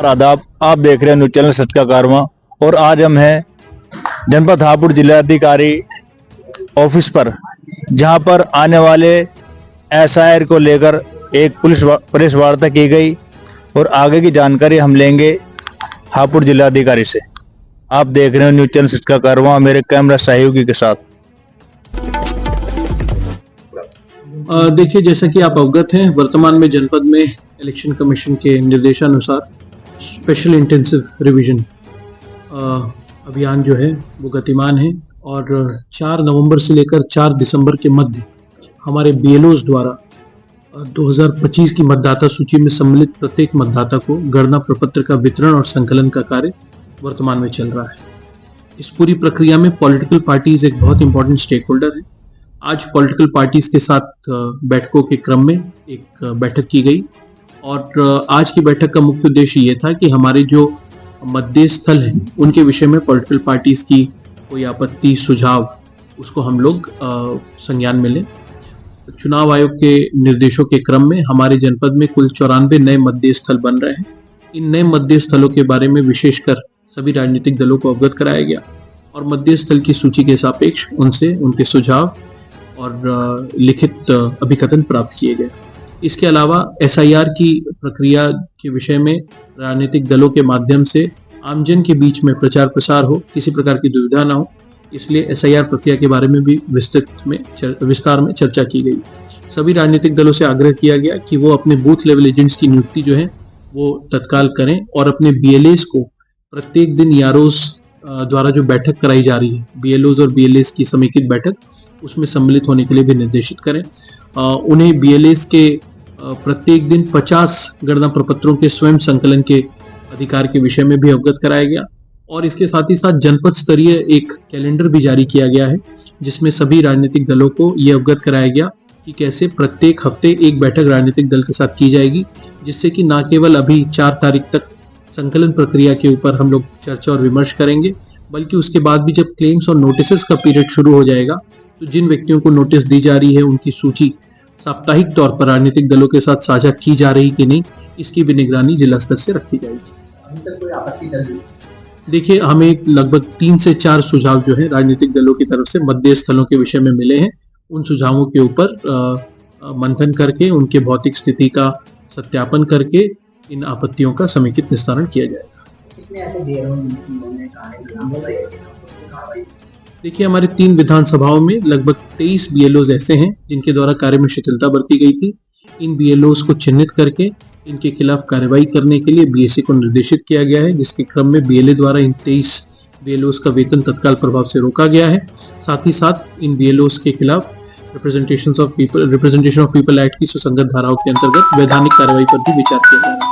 आदाब, आप देख रहे हैं न्यूज़ चैनल सच का कारवां। और आज हम हैं जनपद हापुड़ जिलाधिकारी ऑफिस पर, जहां पर आने वाले एसआईआर को लेकर एक प्रेस वार्ता की गई और आगे की जानकारी हम लेंगे हापुड़ जिलाधिकारी से। आप देख रहे हैं न्यूज़ चैनल सच का कारवां मेरे कैमरा सहयोगी के साथ। देखिए, जैसा कि आप अवगत हैं, वर्तमान में जनपद में इलेक्शन कमीशन के निर्देशानुसार स्पेशल इंटेंसिव रिवीजन अभियान जो है वो गतिमान है और 4 नवंबर से लेकर 4 दिसंबर के मध्य हमारे बीएलओज द्वारा 2025 की मतदाता सूची में सम्मिलित प्रत्येक मतदाता को गणना प्रपत्र का वितरण और संकलन का कार्य वर्तमान में चल रहा है। इस पूरी प्रक्रिया में पॉलिटिकल पार्टीज एक बहुत इंपॉर्टेंट स्टेक होल्डर है। आज पॉलिटिकल पार्टीज के साथ बैठकों के क्रम में एक बैठक की गई और आज की बैठक का मुख्य उद्देश्य ये था कि हमारे जो मतदेय स्थल हैं उनके विषय में पॉलिटिकल पार्टीज की कोई आपत्ति सुझाव उसको हम लोग संज्ञान में लें। चुनाव आयोग के निर्देशों के क्रम में हमारे जनपद में कुल 94 नए मतदेय स्थल बन रहे हैं। इन नए मतदेय स्थलों के बारे में विशेषकर सभी राजनीतिक दलों को अवगत कराया गया और मतदेय स्थल की सूची के सापेक्ष उनसे उनके सुझाव और लिखित अभिकथन प्राप्त किए गए। इसके अलावा एसआईआर की प्रक्रिया के विषय में राजनीतिक दलों के माध्यम से आमजन के बीच में प्रचार प्रसार हो, किसी प्रकार की दुविधा ना हो, इसलिए एसआईआर प्रक्रिया के बारे में भी विस्तार में चर्चा की गई। सभी राजनीतिक दलों से आग्रह किया गया कि वो अपने बूथ लेवल एजेंट्स की नियुक्ति जो है वो तत्काल करें और अपने बीएलएस को प्रत्येक दिन यारोस द्वारा जो बैठक कराई जा रही है, बीएलओज और बीएलएस की समेकित बैठक, उसमें सम्मिलित होने के लिए भी निर्देशित करें। उन्हें बीएलएस के प्रत्येक दिन 50 गणना प्रपत्रों के स्वयं संकलन के अधिकार के विषय में भी अवगत कराया गया और इसके साथ ही साथ जनपद स्तरीय एक कैलेंडर भी जारी किया गया है जिसमें सभी राजनीतिक दलों को ये अवगत कराया गया कि कैसे प्रत्येक हफ्ते एक बैठक राजनीतिक दल के साथ की जाएगी, जिससे कि न केवल अभी 4 तारीख तक संकलन प्रक्रिया के ऊपर हम लोग चर्चा और विमर्श करेंगे, बल्कि उसके बाद भी जब क्लेम्स और नोटिस का पीरियड शुरू हो जाएगा तो जिन व्यक्तियों को नोटिस दी जा रही है उनकी सूची साप्ताहिक तौर पर राजनीतिक दलों के साथ साझा की जा रही कि नहीं, इसकी भी निगरानी जिला स्तर से रखी जाएगी। देखिए, हमें लगभग 3 से 4 सुझाव जो है राजनीतिक दलों की तरफ से मतदेय स्थलों के विषय में मिले हैं। उन सुझावों के ऊपर मंथन करके उनके भौतिक स्थिति का सत्यापन करके इन आपत्तियों का समेकित निस्तारण किया जाएगा। देखिए, हमारे 3 विधानसभाओं में लगभग 23 बीएलओज ऐसे हैं जिनके द्वारा कार्य में शिथिलता बरती गई थी। इन बीएलओज को चिन्हित करके इनके खिलाफ कार्रवाई करने के लिए बीएसए को निर्देशित किया गया है, जिसके क्रम में बीएलए द्वारा इन 23 बीएलओज का वेतन तत्काल प्रभाव से रोका गया है। साथ ही साथ इन बीएलओज के खिलाफ रिप्रेजेंटेशन ऑफ पीपल एक्ट की सुसंगत धाराओं के अंतर्गत वैधानिक कार्रवाई पर भी विचार किया गया है।